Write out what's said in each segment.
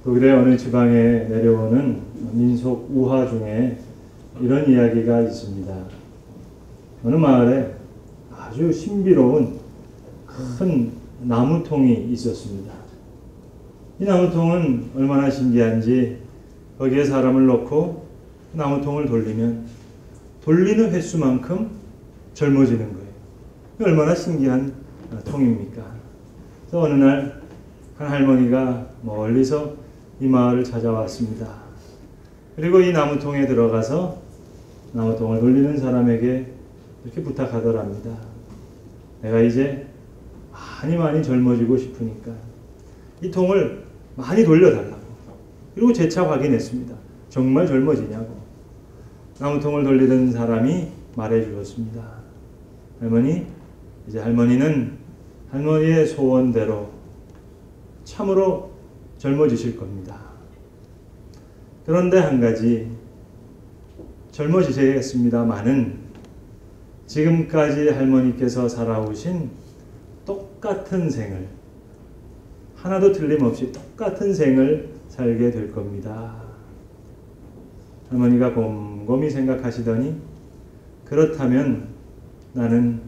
독일의 어느 지방에 내려오는 민속 우화 중에 이런 이야기가 있습니다. 어느 마을에 아주 신비로운 큰 나무통이 있었습니다. 이 나무통은 얼마나 신기한지 거기에 사람을 넣고 나무통을 돌리면 돌리는 횟수만큼 젊어지는 거예요. 얼마나 신기한 통입니까? 그래서 어느 날 한 할머니가 멀리서 이 마을을 찾아왔습니다. 그리고 이 나무통에 들어가서 나무통을 돌리는 사람에게 이렇게 부탁하더랍니다. 내가 이제 많이 젊어지고 싶으니까 이 통을 많이 돌려달라고. 그리고 재차 확인했습니다. 정말 젊어지냐고. 나무통을 돌리던 사람이 말해 주었습니다. 할머니, 이제 할머니는 할머니의 소원대로 참으로 젊어지실 겁니다. 그런데 한 가지, 젊어지셔야겠습니다마는 지금까지 할머니께서 살아오신 똑같은 생을, 하나도 틀림없이 똑같은 생을 살게 될 겁니다. 할머니가 곰곰이 생각하시더니 그렇다면 나는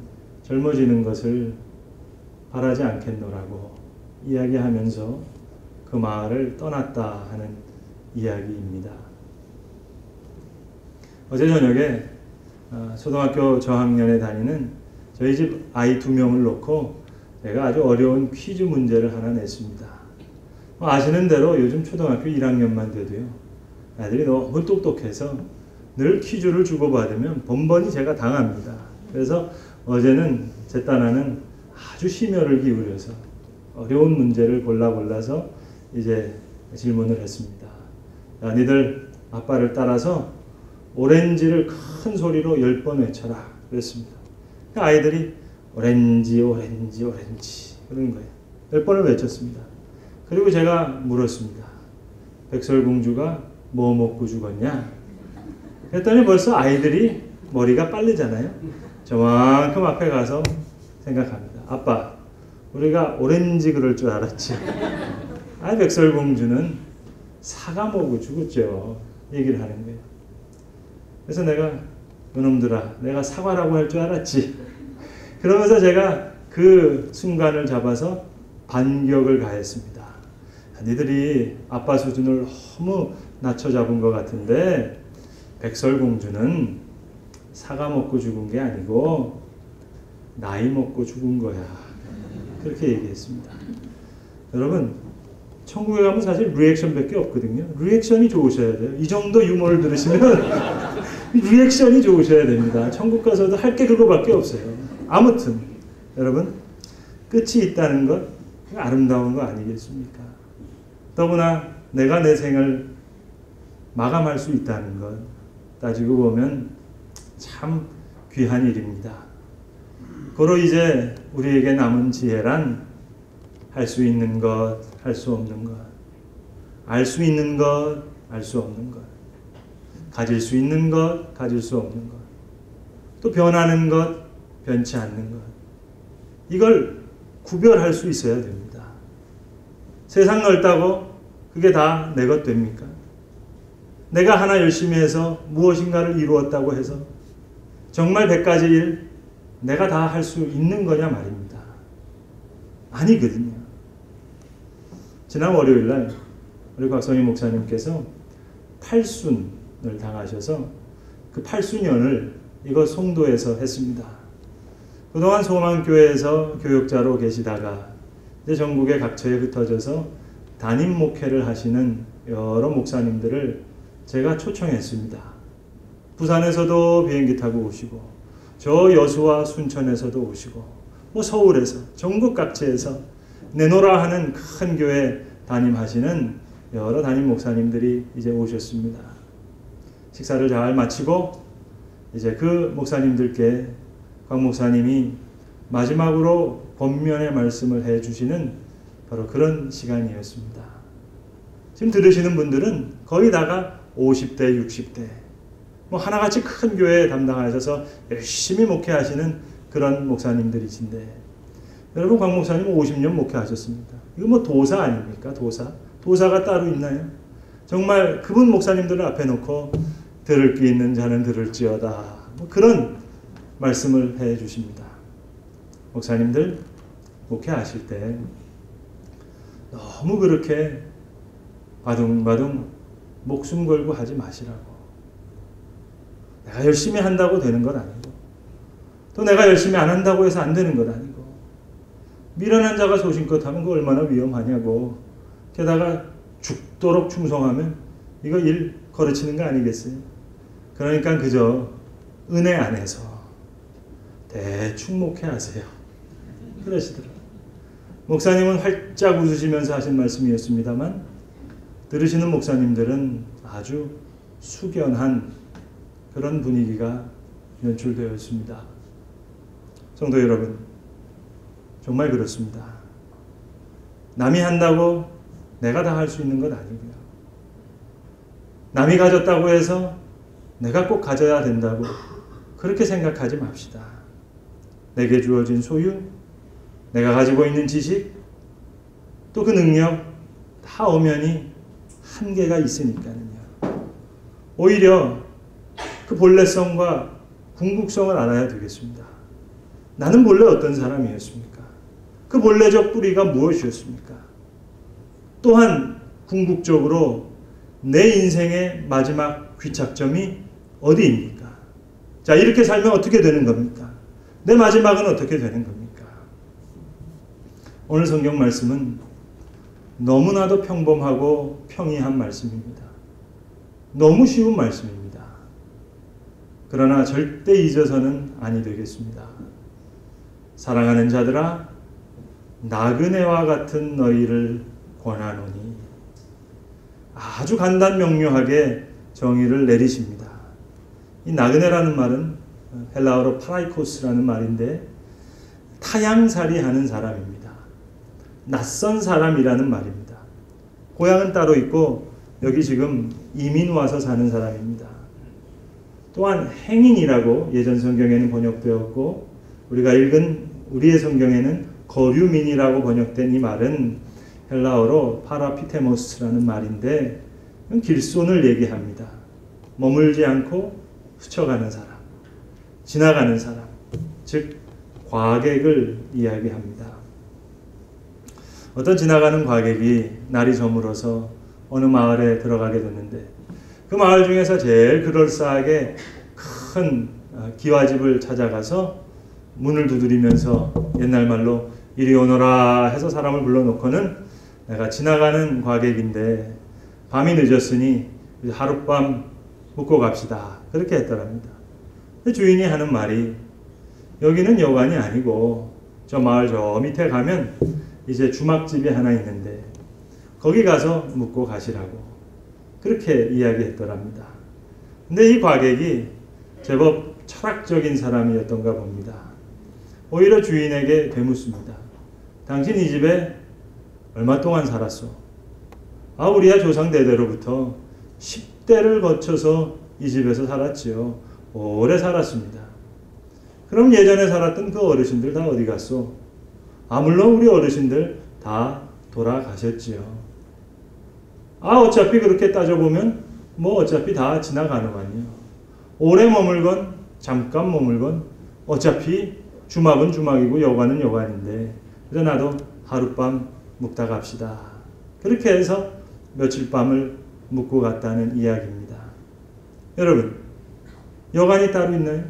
젊어지는 것을 바라지 않겠노라고 이야기하면서 그 마을을 떠났다 하는 이야기입니다. 어제 저녁에 초등학교 저학년에 다니는 저희 집 아이 2명을 놓고 제가 아주 어려운 퀴즈 문제를 하나 냈습니다. 아시는 대로 요즘 초등학교 1학년만 돼도요, 애들이 너무 똑똑해서 늘 퀴즈를 주고받으면 번번이 제가 당합니다. 그래서 어제는 제 딴아는 아주 심혈을 기울여서 어려운 문제를 골라서 이제 질문을 했습니다. 야, 니들 아빠를 따라서 오렌지를 큰 소리로 10번 외쳐라 그랬습니다. 아이들이 오렌지 그러는 거예요. 10번을 외쳤습니다. 그리고 제가 물었습니다. 백설공주가 뭐 먹고 죽었냐? 그랬더니 벌써 아이들이 머리가 빠르잖아요. 저만큼 앞에 가서 생각합니다. 아빠, 우리가 오렌지 그럴 줄 알았지. 백설공주는 사과 먹고 죽었죠. 얘기를 하는 거예요. 그래서 내가, 그놈들아, 내가 사과라고 할 줄 알았지. 그러면서 제가 그 순간을 잡아서 반격을 가했습니다. 니들이 아빠 수준을 너무 낮춰 잡은 것 같은데 백설공주는 사과 먹고 죽은 게 아니고 나이 먹고 죽은 거야. 그렇게 얘기했습니다. 여러분, 천국에 가면 사실 리액션밖에 없거든요. 리액션이 좋으셔야 돼요. 이 정도 유머를 들으시면 리액션이 좋으셔야 됩니다. 천국 가서도 할 게 그거밖에 없어요. 아무튼 여러분, 끝이 있다는 것 아름다운 거 아니겠습니까? 더구나 내가 내 생을 마감할 수 있다는 것 따지고 보면 참 귀한 일입니다. 고로 이제 우리에게 남은 지혜란 할 수 있는 것, 할 수 없는 것, 알 수 있는 것, 알 수 없는 것, 가질 수 있는 것, 가질 수 없는 것, 또 변하는 것, 변치 않는 것, 이걸 구별할 수 있어야 됩니다. 세상 넓다고 그게 다 내 것 됩니까? 내가 하나 열심히 해서 무엇인가를 이루었다고 해서 정말 100가지 일 내가 다 할 수 있는 거냐 말입니다. 아니거든요. 지난 월요일날 우리 곽성희 목사님께서 팔순을 당하셔서 그 팔순연을 이거 송도에서 했습니다. 그동안 소망교회에서 교역자로 계시다가 이제 전국의 각처에 흩어져서 담임 목회를 하시는 여러 목사님들을 제가 초청했습니다. 부산에서도 비행기 타고 오시고 저 여수와 순천에서도 오시고 서울에서 전국 각지에서 내노라 하는 큰 교회 담임하시는 여러 담임 목사님들이 이제 오셨습니다. 식사를 잘 마치고 이제 그 목사님들께 곽 목사님이 마지막으로 권면의 말씀을 해주시는 바로 그런 시간이었습니다. 지금 들으시는 분들은 거의 다가 50대, 60대, 하나같이 큰 교회 담당하셔서 열심히 목회하시는 그런 목사님들이신데, 여러분 곽 목사님은 50년 목회하셨습니다. 이거 도사 아닙니까? 도사. 도사가 따로 있나요? 정말 그분 목사님들을 앞에 놓고 들을 귀 있는 자는 들을지어다. 뭐 그런 말씀을 해 주십니다. 목사님들 목회하실 때 너무 그렇게 바둥바둥 목숨 걸고 하지 마시라고. 내가 열심히 한다고 되는 건 아니고 또 내가 열심히 안 한다고 해서 안 되는 건 아니고 미련한 자가 소신껏 하면 그거 얼마나 위험하냐고. 게다가 죽도록 충성하면 이거 일 거르치는 거 아니겠어요? 그러니까 그저 은혜 안에서 대충 목회하세요. 그러시더라고요. 목사님은 활짝 웃으시면서 하신 말씀이었습니다만 들으시는 목사님들은 아주 숙연한 그런 분위기가 연출되어 있습니다. 성도 여러분, 정말 그렇습니다. 남이 한다고 내가 다 할 수 있는 것 아니고요. 남이 가졌다고 해서 내가 꼭 가져야 된다고 그렇게 생각하지 맙시다. 내게 주어진 소유, 내가 가지고 있는 지식, 또 그 능력 다 엄연히 한계가 있으니까요. 오히려 그 본래성과 궁극성을 알아야 되겠습니다. 나는 본래 어떤 사람이었습니까? 그 본래적 뿌리가 무엇이었습니까? 또한 궁극적으로 내 인생의 마지막 귀착점이 어디입니까? 자, 이렇게 살면 어떻게 되는 겁니까? 내 마지막은 어떻게 되는 겁니까? 오늘 성경 말씀은 너무나도 평범하고 평이한 말씀입니다. 너무 쉬운 말씀입니다. 그러나 절대 잊어서는 아니 되겠습니다. 사랑하는 자들아, 나그네와 같은 너희를 권하노니. 아주 간단 명료하게 정의를 내리십니다. 이 나그네라는 말은 헬라어로 파라이코스라는 말인데 타향살이 하는 사람입니다. 낯선 사람이라는 말입니다. 고향은 따로 있고 여기 지금 이민 와서 사는 사람입니다. 또한 행인이라고 예전 성경에는 번역되었고 우리가 읽은 우리의 성경에는 거류민이라고 번역된 이 말은 헬라어로 파라피테모스라는 말인데 길손을 얘기합니다. 머물지 않고 스쳐가는 사람, 지나가는 사람, 즉 과객을 이야기합니다. 어떤 지나가는 과객이 날이 저물어서 어느 마을에 들어가게 됐는데 그 마을 중에서 제일 그럴싸하게 큰 기와집을 찾아가서 문을 두드리면서 옛날 말로 이리 오너라 해서 사람을 불러놓고는 내가 지나가는 과객인데 밤이 늦었으니 하룻밤 묵고 갑시다. 그렇게 했더랍니다. 주인이 하는 말이 여기는 여관이 아니고 저 마을 저 밑에 가면 이제 주막집이 하나 있는데 거기 가서 묵고 가시라고 그렇게 이야기했더랍니다. 근데 이 과객이 제법 철학적인 사람이었던가 봅니다. 오히려 주인에게 되묻습니다. 당신 이 집에 얼마 동안 살았어? 아, 우리야 조상 대대로부터 10대를 거쳐서 이 집에서 살았지요. 오래 살았습니다. 그럼 예전에 살았던 그 어르신들 다 어디 갔소? 아, 물론 우리 어르신들 다 돌아가셨지요. 아, 어차피 그렇게 따져보면 뭐 어차피 다 지나가는만요. 오래 머물건 잠깐 머물건 어차피 주막은 주막이고 여관은 여관인데 그래서 나도 하룻밤 묵다 갑시다. 그렇게 해서 며칠 밤을 묵고 갔다는 이야기입니다. 여러분, 여관이 따로 있나요?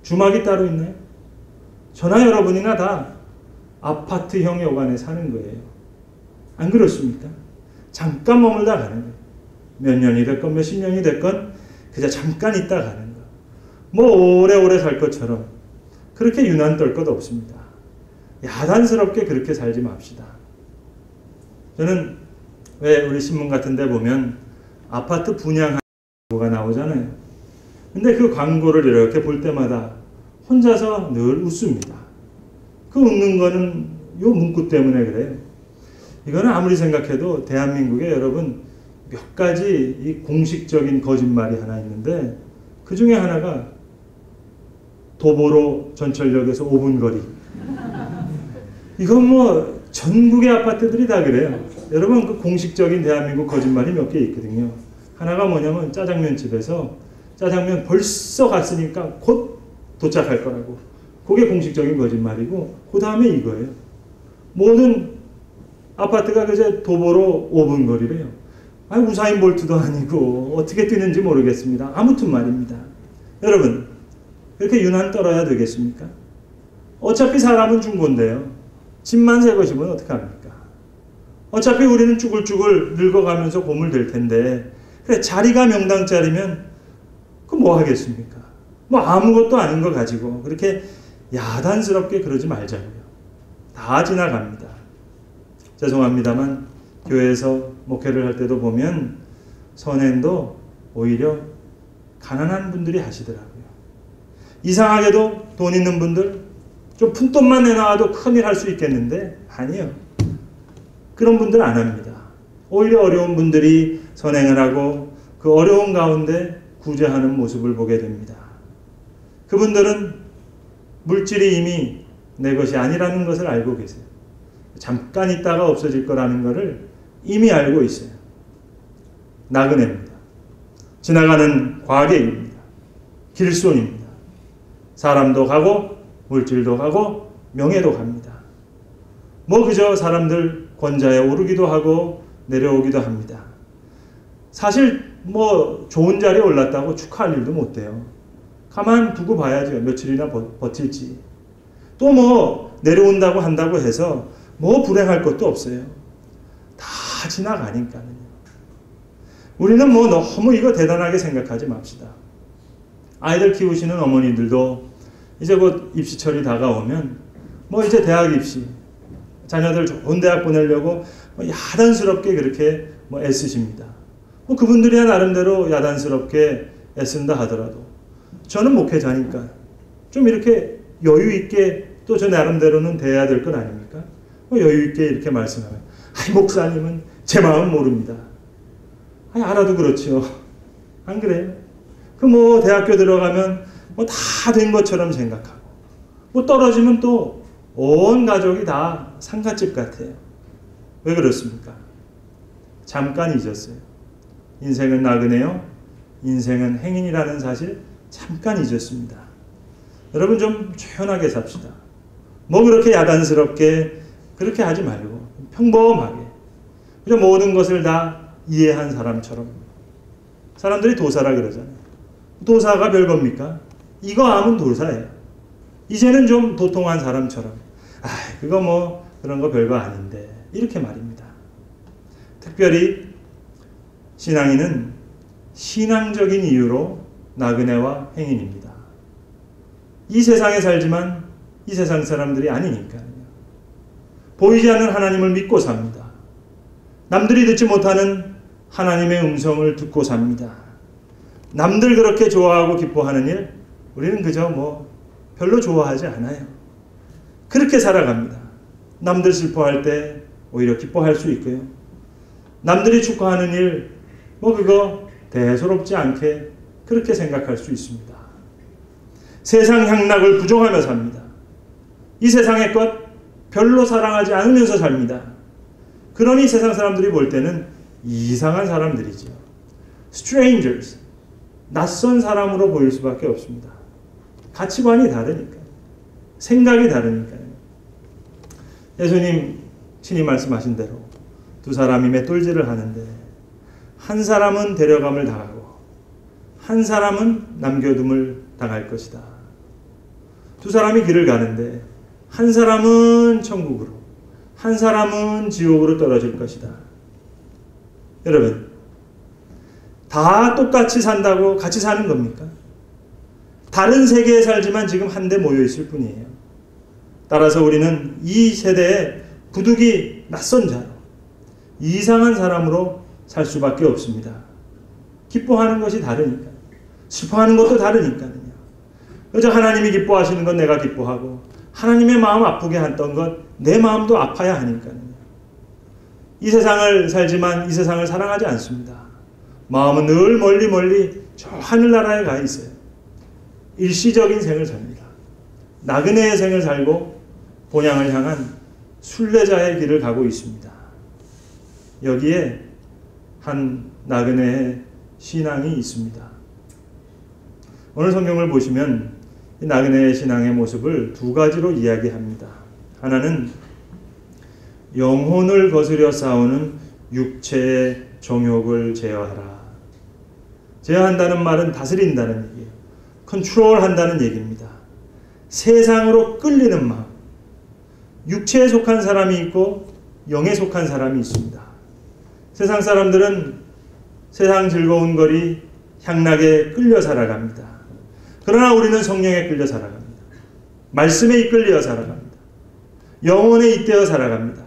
주막이 따로 있나요? 저나 여러분이나 다 아파트형 여관에 사는 거예요. 안 그렇습니까? 잠깐 머물다 가는 거예요. 몇 년이 됐건 몇십 년이 됐건 그저 잠깐 있다 가는 거. 뭐 오래오래 살 것처럼 그렇게 유난 떨 것 없습니다. 야단스럽게 그렇게 살지 맙시다. 저는 왜 우리 신문 같은 데 보면 아파트 분양하는 광고가 나오잖아요. 근데 그 광고를 이렇게 볼 때마다 혼자서 늘 웃습니다. 그 웃는 거는 요 문구 때문에 그래요. 이거는 아무리 생각해도 대한민국에 여러분 몇 가지 이 공식적인 거짓말이 하나 있는데 그 중에 하나가 도보로 전철역에서 5분 거리. 이건 뭐 전국의 아파트들이 다 그래요. 여러분 그 공식적인 대한민국 거짓말이 몇 개 있거든요. 하나가 뭐냐면 짜장면 집에서 짜장면 벌써 갔으니까 곧 도착할 거라고. 그게 공식적인 거짓말이고 그 다음에 이거예요. 모든 아파트가 그저 도보로 5분 거리래요. 아니 우사인 볼트도 아니고 어떻게 뛰는지 모르겠습니다. 아무튼 말입니다. 여러분 그렇게 유난 떨어야 되겠습니까? 어차피 사람은 중고인데요. 집만 새 것이면 어떡합니까? 어차피 우리는 쭈글쭈글 늙어가면서 고물 될 텐데 그래 자리가 명당짜리면 그 뭐 하겠습니까? 뭐 아무것도 아닌 거 가지고 그렇게 야단스럽게 그러지 말자고요. 다 지나갑니다. 죄송합니다만 교회에서 목회를 할 때도 보면 선행도 오히려 가난한 분들이 하시더라고요. 이상하게도 돈 있는 분들 좀 푼돈만 내놔도 큰일 할 수 있겠는데 아니요. 그런 분들 안 합니다. 오히려 어려운 분들이 선행을 하고 그 어려운 가운데 구제하는 모습을 보게 됩니다. 그분들은 물질이 이미 내 것이 아니라는 것을 알고 계세요. 잠깐 있다가 없어질 거라는 것을 이미 알고 있어요. 나그네입니다. 지나가는 과객입니다. 길손입니다. 사람도 가고 물질도 가고 명예도 갑니다. 뭐 그저 사람들 권좌에 오르기도 하고 내려오기도 합니다. 사실 뭐 좋은 자리에 올랐다고 축하할 일도 못 돼요. 가만 두고 봐야죠. 며칠이나 버틸지. 또 뭐 내려온다고 한다고 해서 뭐 불행할 것도 없어요. 다 지나가니까요. 우리는 뭐 너무 이거 대단하게 생각하지 맙시다. 아이들 키우시는 어머니들도 이제 곧 입시철이 다가오면 뭐 이제 대학 입시 자녀들 좋은 대학 보내려고 뭐 야단스럽게 그렇게 뭐 애쓰십니다. 뭐 그분들이야 나름대로 야단스럽게 애쓴다 하더라도 저는 목회자니까 좀 이렇게 여유 있게 또 저 나름대로는 돼야 될 건 아닙니까? 뭐 여유 있게 이렇게 말씀하면 아이 목사님은 제 마음 모릅니다. 아니 알아도 그렇죠. 안 그래요? 그 뭐 대학교 들어가면 뭐 다 된 것처럼 생각하고 뭐 떨어지면 또 온 가족이 다 상갓집 같아요. 왜 그렇습니까? 잠깐 잊었어요. 인생은 나그네요. 인생은 행인이라는 사실 잠깐 잊었습니다. 여러분 좀 조연하게 삽시다. 뭐 그렇게 야단스럽게 그렇게 하지 말고 평범하게 그냥 모든 것을 다 이해한 사람처럼. 사람들이 도사라 그러잖아요. 도사가 별겁니까? 이거 하면 도사예요. 이제는 좀 도통한 사람처럼 그거 뭐 그런 거 별거 아닌데 이렇게 말입니다. 특별히 신앙인은 신앙적인 이유로 나그네와 행인입니다. 이 세상에 살지만 이 세상 사람들이 아니니까요. 보이지 않는 하나님을 믿고 삽니다. 남들이 듣지 못하는 하나님의 음성을 듣고 삽니다. 남들 그렇게 좋아하고 기뻐하는 일 우리는 그저 뭐 별로 좋아하지 않아요. 그렇게 살아갑니다. 남들 슬퍼할 때 오히려 기뻐할 수 있고요. 남들이 축하하는 일 뭐 그거 대수롭지 않게 그렇게 생각할 수 있습니다. 세상 향락을 부정하며 삽니다. 이 세상의 것 별로 사랑하지 않으면서 삽니다. 그러니 세상 사람들이 볼 때는 이상한 사람들이죠. strangers, 낯선 사람으로 보일 수밖에 없습니다. 가치관이 다르니까요. 생각이 다르니까요. 예수님 친히 말씀하신 대로 두 사람이 맷돌질을 하는데 한 사람은 데려감을 당하고 한 사람은 남겨둠을 당할 것이다. 두 사람이 길을 가는데 한 사람은 천국으로 한 사람은 지옥으로 떨어질 것이다. 여러분 다 똑같이 산다고 같이 사는 겁니까? 다른 세계에 살지만 지금 한데 모여 있을 뿐이에요. 따라서 우리는 이 세대에 부득이 낯선 자로 이상한 사람으로 살 수밖에 없습니다. 기뻐하는 것이 다르니까. 슬퍼하는 것도 다르니까요. 그저 하나님이 기뻐하시는 건 내가 기뻐하고 하나님의 마음 아프게 했던 것 내 마음도 아파야 하니까요. 이 세상을 살지만 이 세상을 사랑하지 않습니다. 마음은 늘 멀리 저 하늘나라에 가 있어요. 일시적인 생을 삽니다. 나그네의 생을 살고 본향을 향한 순례자의 길을 가고 있습니다. 여기에 한 나그네의 신앙이 있습니다. 오늘 성경을 보시면 이 나그네의 신앙의 모습을 두 가지로 이야기합니다. 하나는 영혼을 거스려 싸우는 육체의 정욕을 제어하라. 제어한다는 말은 다스린다는 얘기예요. 컨트롤한다는 얘기입니다. 세상으로 끌리는 마음. 육체에 속한 사람이 있고 영에 속한 사람이 있습니다. 세상 사람들은 세상 즐거운 거리 향락에 끌려 살아갑니다. 그러나 우리는 성령에 끌려 살아갑니다. 말씀에 이끌려 살아갑니다. 영혼에 잇대어 살아갑니다.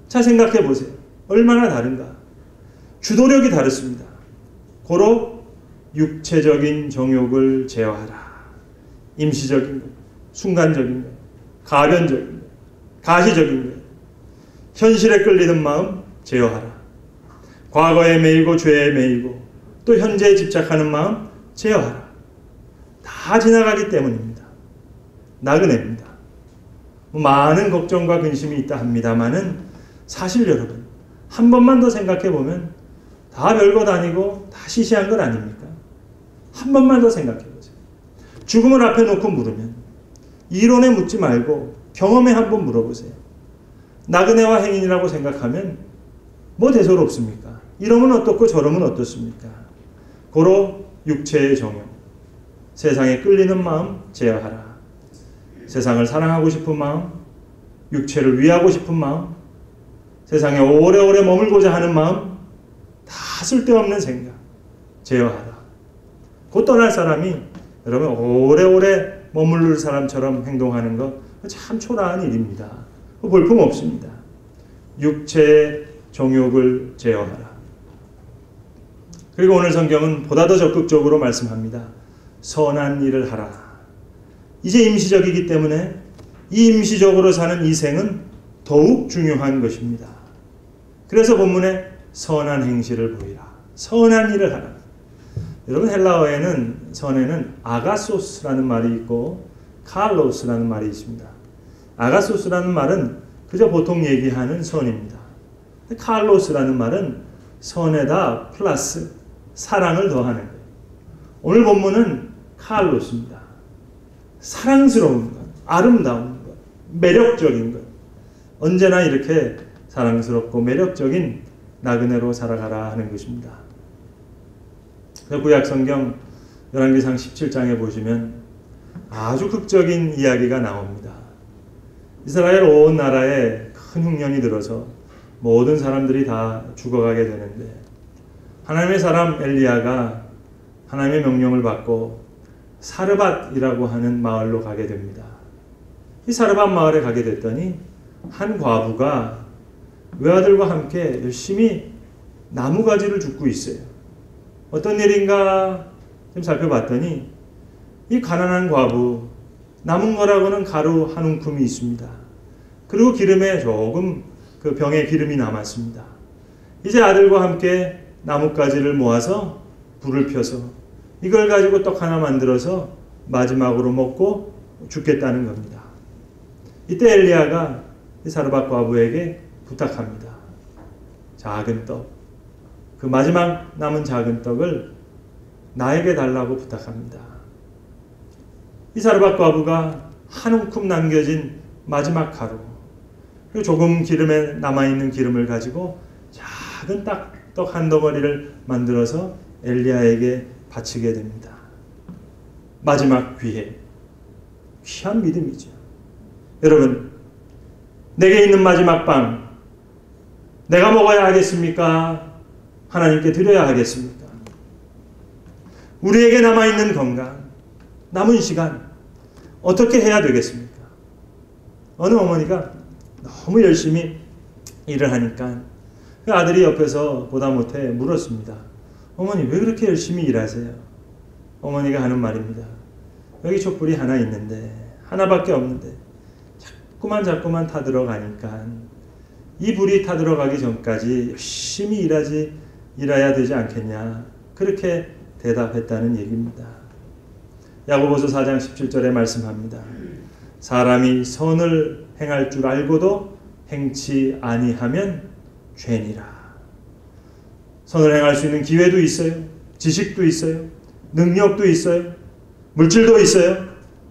자, 생각해 보세요. 얼마나 다른가. 주도력이 다릅니다. 고로 육체적인 정욕을 제어하라. 임시적인 것, 순간적인 것, 가변적인 것, 가시적인 것, 현실에 끌리는 마음 제어하라. 과거에 매이고 죄에 매이고 또 현재에 집착하는 마음 제어하라. 다 지나가기 때문입니다. 나그네입니다. 많은 걱정과 근심이 있다 합니다마는 사실 여러분 한 번만 더 생각해 보면 다 별것 아니고 다 시시한 것 아닙니까? 한 번만 더 생각해 보세요. 죽음을 앞에 놓고 물으면 이론에 묻지 말고 경험에 한번 물어보세요. 나그네와 행인이라고 생각하면 뭐 대수롭습니까? 이러면 어떻고 저러면 어떻습니까? 고로 육체의 정욕, 세상에 끌리는 마음 제어하라. 세상을 사랑하고 싶은 마음, 육체를 위하고 싶은 마음, 세상에 오래오래 머물고자 하는 마음, 다 쓸데없는 생각 제어하라. 곧 떠날 사람이 여러분 오래오래 머무를 사람처럼 행동하는 거 참 초라한 일입니다. 볼품 없습니다. 육체의 정욕을 제어하라. 그리고 오늘 성경은 보다 더 적극적으로 말씀합니다. 선한 일을 하라. 이제 임시적이기 때문에 이 임시적으로 사는 이 생은 더욱 중요한 것입니다. 그래서 본문에 선한 행실을 보이라. 선한 일을 하라. 여러분 헬라어에는 선에는 아가소스라는 말이 있고 칼로스라는 말이 있습니다. 아가소스라는 말은 그저 보통 얘기하는 선입니다. 칼로스라는 말은 선에다 플러스 사랑을 더하는 거예요. 오늘 본문은 칼로스입니다. 사랑스러운 것, 아름다운 것, 매력적인 것. 언제나 이렇게 사랑스럽고 매력적인 나그네로 살아가라 하는 것입니다. 구약 성경 열왕기상 17장에 보시면 아주 극적인 이야기가 나옵니다. 이스라엘 온 나라에 큰 흉년이 들어서 모든 사람들이 다 죽어가게 되는데 하나님의 사람 엘리야가 하나님의 명령을 받고 사르밧이라고 하는 마을로 가게 됩니다. 이 사르밧 마을에 가게 됐더니 한 과부가 외아들과 함께 열심히 나무가지를 줍고 있어요. 어떤 일인가 좀 살펴봤더니 이 가난한 과부 남은 거라고는 가루 한 움큼이 있습니다. 그리고 기름에 조금 그 병에 기름이 남았습니다. 이제 아들과 함께 나뭇가지를 모아서 불을 펴서 이걸 가지고 떡 하나 만들어서 마지막으로 먹고 죽겠다는 겁니다. 이때 엘리야가 이 사르밧 과부에게 부탁합니다. 작은 떡, 그 마지막 남은 작은 떡을 나에게 달라고 부탁합니다. 이 사르밧 과부가 한 움큼 남겨진 마지막 가루, 그리고 조금 기름에 남아있는 기름을 가지고 작은 떡 한 덩어리를 만들어서 엘리야에게 바치게 됩니다. 마지막 귀해, 귀한 믿음이죠. 여러분, 내게 있는 마지막 빵 내가 먹어야 하겠습니까? 하나님께 드려야 하겠습니까? 우리에게 남아있는 건강, 남은 시간 어떻게 해야 되겠습니까? 어느 어머니가 너무 열심히 일을 하니까 그 아들이 옆에서 보다 못해 물었습니다. 어머니 왜 그렇게 열심히 일하세요? 어머니가 하는 말입니다. 여기 촛불이 하나 있는데 하나밖에 없는데 자꾸만 타들어가니까 이 불이 타들어가기 전까지 열심히 일해야 되지 않겠냐, 그렇게 대답했다는 얘기입니다. 야고보서 4장 17절에 말씀합니다. 사람이 선을 행할 줄 알고도 행치 아니하면 죄니라. 선을 행할 수 있는 기회도 있어요. 지식도 있어요. 능력도 있어요. 물질도 있어요.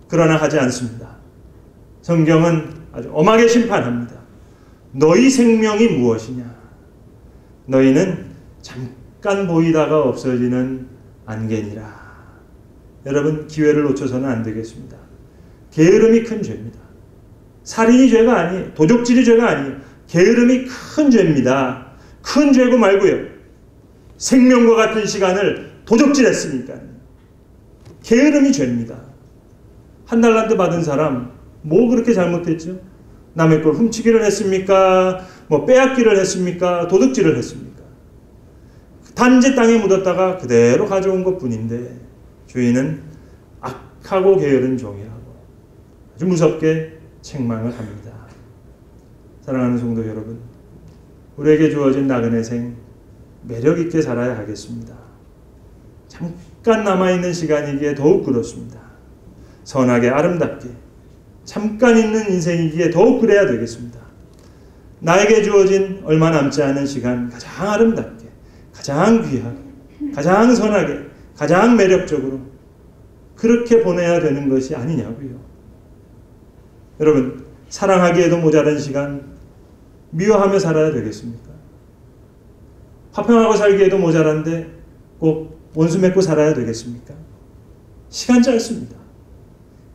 그러나 하지 않습니다. 성경은 아주 엄하게 심판합니다. 너희 생명이 무엇이냐? 너희는 잠깐 보이다가 없어지는 안개니라. 여러분, 기회를 놓쳐서는 안 되겠습니다. 게으름이 큰 죄입니다. 살인이 죄가 아니에요. 도적질이 죄가 아니에요. 게으름이 큰 죄입니다. 큰 죄고 말고요. 생명과 같은 시간을 도적질했으니까. 게으름이 죄입니다. 한 달란트 받은 사람 뭐 그렇게 잘못했죠? 남의 걸 훔치기를 했습니까? 뭐 빼앗기를 했습니까? 도둑질을 했습니까? 단지 땅에 묻었다가 그대로 가져온 것뿐인데 주인은 악하고 게으른 종이라고 아주 무섭게 책망을 합니다. 사랑하는 성도 여러분, 우리에게 주어진 나그네 생 매력 있게 살아야 하겠습니다. 잠깐 남아있는 시간이기에 더욱 그렇습니다. 선하게 아름답게 잠깐 있는 인생이기에 더욱 그래야 되겠습니다. 나에게 주어진 얼마 남지 않은 시간 가장 아름답게, 가장 귀하게, 가장 선하게, 가장 매력적으로 그렇게 보내야 되는 것이 아니냐고요. 여러분, 사랑하기에도 모자란 시간 미워하며 살아야 되겠습니까? 화평하고 살기에도 모자란데 꼭 원수 맺고 살아야 되겠습니까? 시간 짧습니다.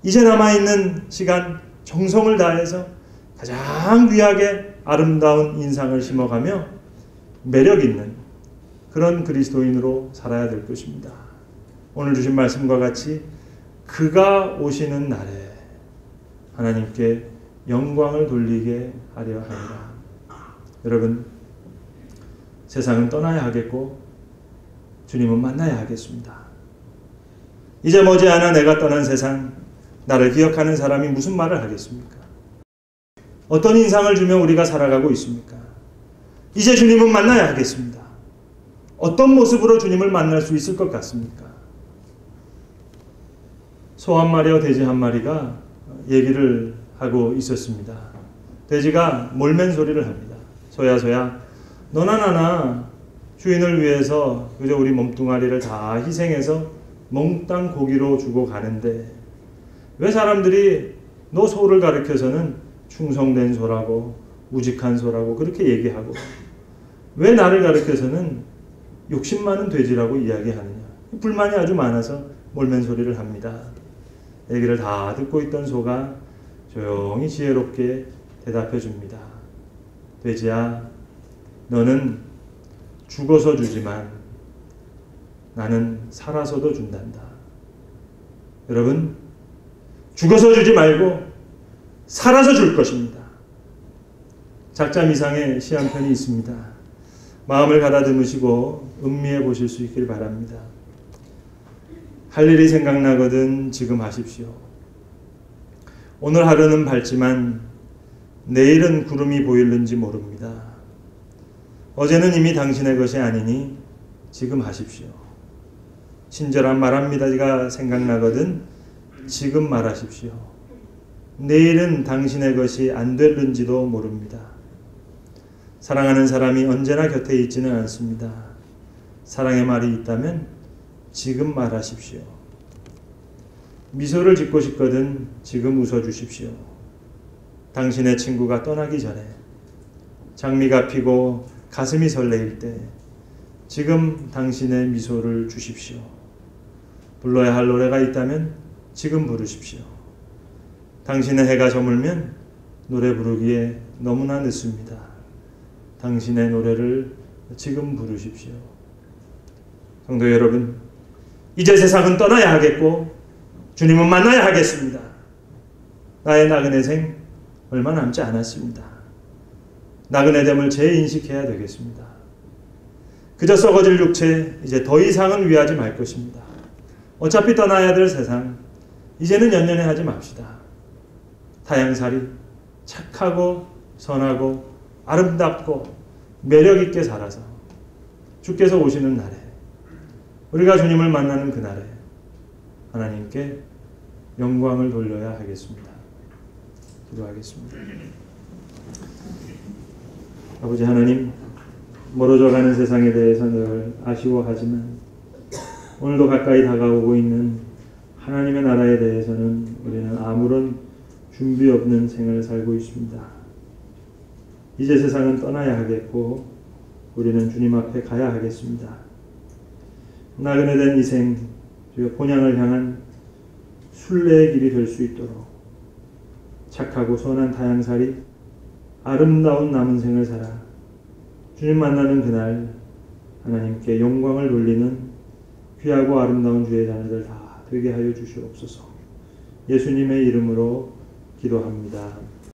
이제 남아있는 시간 정성을 다해서 가장 귀하게 아름다운 인상을 심어가며 매력 있는 그런 그리스도인으로 살아야 될 것입니다. 오늘 주신 말씀과 같이 그가 오시는 날에 하나님께 영광을 돌리게 하려 합니다. 여러분, 세상은 떠나야 하겠고 주님은 만나야 하겠습니다. 이제 머지않아 내가 떠난 세상, 나를 기억하는 사람이 무슨 말을 하겠습니까? 어떤 인상을 주며 우리가 살아가고 있습니까? 이제 주님은 만나야 하겠습니다. 어떤 모습으로 주님을 만날 수 있을 것 같습니까? 소 한 마리와 돼지 한 마리가 얘기를 하고 있었습니다. 돼지가 몰맨 소리를 합니다. 소야 소야, 너나 나나 주인을 위해서 그저 우리 몸뚱아리를 다 희생해서 몽땅 고기로 주고 가는데 왜 사람들이 너 소를 가리켜서는 충성된 소라고 우직한 소라고 그렇게 얘기하고 왜 나를 가리켜서는 욕심 많은 돼지라고 이야기하느냐. 불만이 아주 많아서 몰맨 소리를 합니다. 얘기를 다 듣고 있던 소가 조용히 지혜롭게 대답해 줍니다. 돼지야, 너는 죽어서 주지만 나는 살아서도 준단다. 여러분, 죽어서 주지 말고 살아서 줄 것입니다. 작자 미상의 시 한 편이 있습니다. 마음을 가다듬으시고 음미해 보실 수 있길 바랍니다. 할 일이 생각나거든 지금 하십시오. 오늘 하루는 밝지만 내일은 구름이 보일는지 모릅니다. 어제는 이미 당신의 것이 아니니 지금 하십시오. 친절한 말합니다가 생각나거든 지금 말하십시오. 내일은 당신의 것이 안 될는지도 모릅니다. 사랑하는 사람이 언제나 곁에 있지는 않습니다. 사랑의 말이 있다면 지금 말하십시오. 미소를 짓고 싶거든 지금 웃어주십시오. 당신의 친구가 떠나기 전에 장미가 피고 가슴이 설레일 때 지금 당신의 미소를 주십시오. 불러야 할 노래가 있다면 지금 부르십시오. 당신의 해가 저물면 노래 부르기에 너무나 늦습니다. 당신의 노래를 지금 부르십시오. 성도 여러분, 이제 세상은 떠나야 하겠고 주님은 만나야 하겠습니다. 나의 나그네 생 얼마 남지 않았습니다. 나그네됨을 재인식해야 되겠습니다. 그저 썩어질 육체 이제 더 이상은 위하지 말 것입니다. 어차피 떠나야 될 세상 이제는 연연해 하지 맙시다. 타향살이 착하고 선하고 아름답고 매력있게 살아서 주께서 오시는 날에 우리가 주님을 만나는 그날에 하나님께 영광을 돌려야 하겠습니다. 기도하겠습니다. 아버지 하나님, 멀어져가는 세상에 대해서 늘 아쉬워하지만 오늘도 가까이 다가오고 있는 하나님의 나라에 대해서는 우리는 아무런 준비 없는 생을 살고 있습니다. 이제 세상은 떠나야 하겠고 우리는 주님 앞에 가야 하겠습니다. 나그네 된 이 생, 주여 본향을 향한 순례의 길이 될 수 있도록 착하고 선한 타향살이 아름다운 남은 생을 살아 주님 만나는 그날 하나님께 영광을 돌리는 귀하고 아름다운 주의 자녀들 다 되게 하여 주시옵소서. 예수님의 이름으로 기도합니다.